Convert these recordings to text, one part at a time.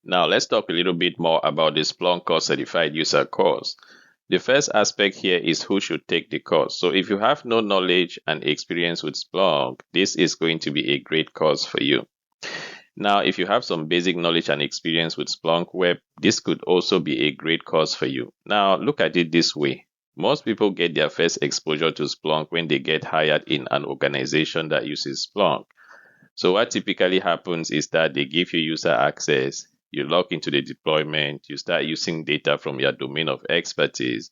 Now let's talk a little bit more about the Splunk Core Certified User course. The first aspect here is who should take the course. So if you have no knowledge and experience with Splunk, this is going to be a great course for you. Now, if you have some basic knowledge and experience with Splunk Web, this could also be a great course for you. Now, look at it this way. Most people get their first exposure to Splunk when they get hired in an organization that uses Splunk. So what typically happens is that they give you user access, you log into the deployment, you start using data from your domain of expertise.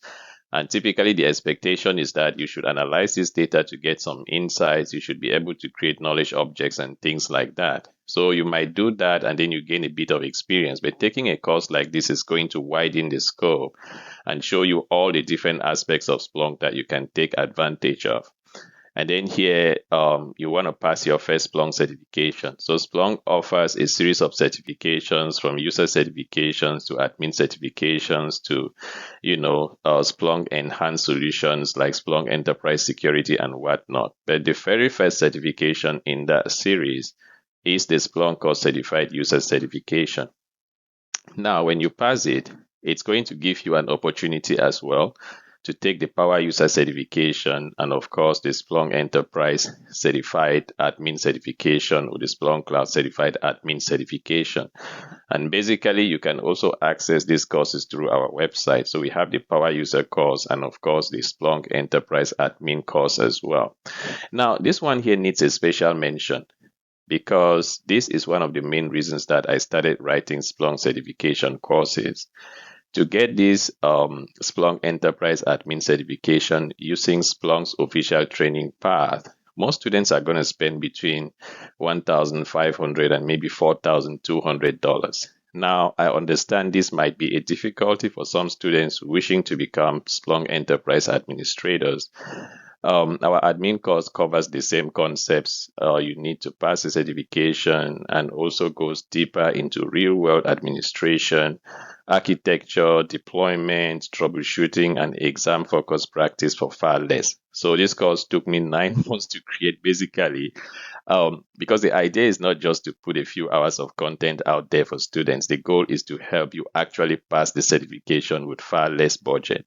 And typically the expectation is that you should analyze this data to get some insights. You should be able to create knowledge objects and things like that. So you might do that and then you gain a bit of experience. But taking a course like this is going to widen the scope and show you all the different aspects of Splunk that you can take advantage of. And then here, you want to pass your first Splunk certification. So Splunk offers a series of certifications, from user certifications to admin certifications to, Splunk enhanced solutions like Splunk Enterprise Security and whatnot. But the very first certification in that series is the Splunk Core Certified User certification. Now, when you pass it, it's going to give you an opportunity as well to take the Power User certification and, of course, the Splunk Enterprise Certified Admin certification or the Splunk Cloud Certified Admin certification. And basically, you can also access these courses through our website. So we have the Power User course and, of course, the Splunk Enterprise Admin course as well. Now, this one here needs a special mention, because this is one of the main reasons that I started writing Splunk certification courses. To get this Splunk Enterprise Admin certification using Splunk's official training path, most students are going to spend between $1,500 and maybe $4,200. Now, I understand this might be a difficulty for some students wishing to become Splunk Enterprise administrators. Our admin course covers the same concepts. You need to pass the certification and also goes deeper into real-world administration, architecture, deployment, troubleshooting, and exam-focused practice for far less. So this course took me 9 months to create, basically, because the idea is not just to put a few hours of content out there for students. The goal is to help you actually pass the certification with far less budget.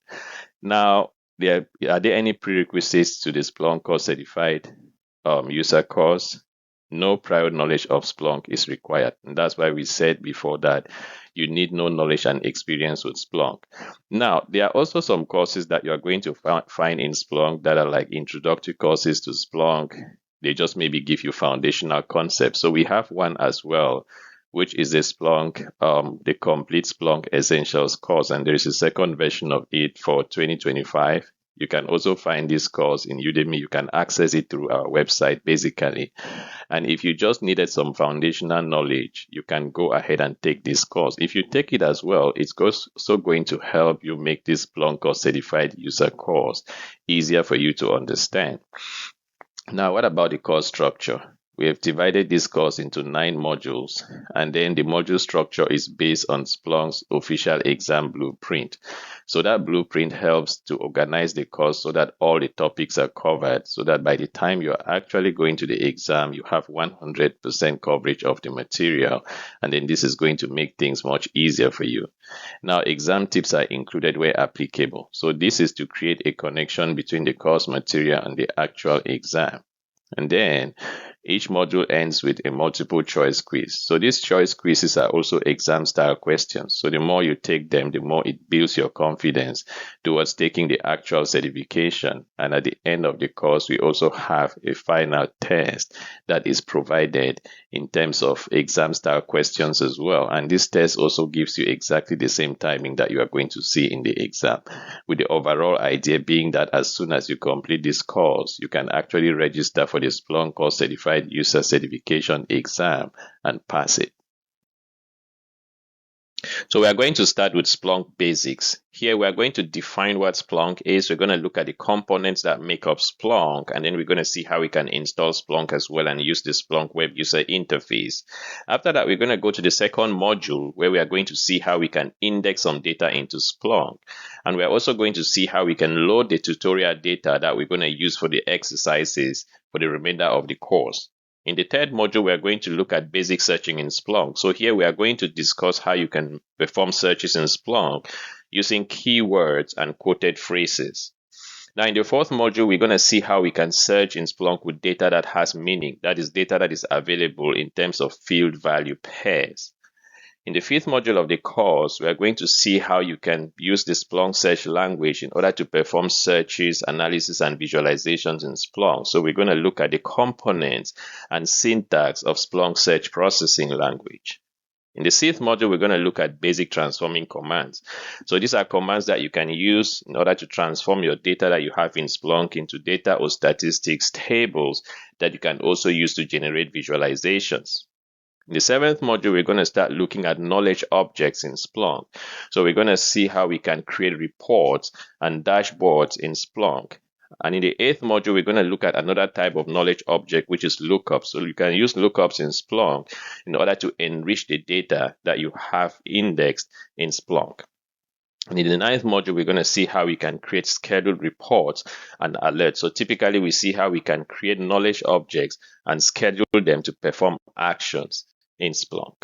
Now, are there any prerequisites to the Splunk Core Certified User course? No prior knowledge of Splunk is required. And that's why we said before that you need no knowledge and experience with Splunk. Now, there are also some courses that you're going to find in Splunk that are like introductory courses to Splunk. They just maybe give you foundational concepts. So we have one as well, which is the Splunk, the complete Splunk Essentials course. And there is a second version of it for 2025. You can also find this course in Udemy. You can access it through our website, basically. And if you just needed some foundational knowledge, you can go ahead and take this course. If you take it as well, it's also going to help you make this Splunk Core Certified User course easier for you to understand. Now, what about the course structure? We have divided this course into 9 modules, and then the module structure is based on Splunk's official exam blueprint. So that blueprint helps to organize the course so that all the topics are covered, so that by the time you're actually going to the exam, you have 100% coverage of the material. And then this is going to make things much easier for you. Now, exam tips are included where applicable. So this is to create a connection between the course material and the actual exam. And then each module ends with a multiple choice quiz. So these choice quizzes are also exam style questions. So the more you take them, the more it builds your confidence towards taking the actual certification. And at the end of the course, we also have a final test that is provided in terms of exam style questions as well. And this test also gives you exactly the same timing that you are going to see in the exam, with the overall idea being that as soon as you complete this course, you can actually register for the Splunk Core Certified User certification exam and pass it. So we are going to start with Splunk basics. Here we are going to define what Splunk is. We're going to look at the components that make up Splunk, and then we're going to see how we can install Splunk as well and use the Splunk web user interface. After that, we're going to go to the second module where we are going to see how we can index some data into Splunk. And we're also going to see how we can load the tutorial data that we're going to use for the exercises for the remainder of the course. In the third module, we are going to look at basic searching in Splunk. So here we are going to discuss how you can perform searches in Splunk using keywords and quoted phrases. Now, in the fourth module, we're going to see how we can search in Splunk with data that has meaning. That is data that is available in terms of field value pairs. In the fifth module of the course, we are going to see how you can use the Splunk search language in order to perform searches, analysis, and visualizations in Splunk. So we're going to look at the components and syntax of Splunk search processing language. In the sixth module, we're going to look at basic transforming commands. So these are commands that you can use in order to transform your data that you have in Splunk into data or statistics tables that you can also use to generate visualizations. In the seventh module, we're going to start looking at knowledge objects in Splunk. So we're going to see how we can create reports and dashboards in Splunk. And in the eighth module, we're going to look at another type of knowledge object, which is lookups. So you can use lookups in Splunk in order to enrich the data that you have indexed in Splunk. And in the ninth module, we're going to see how we can create scheduled reports and alerts. So typically, we see how we can create knowledge objects and schedule them to perform actions in Splunk.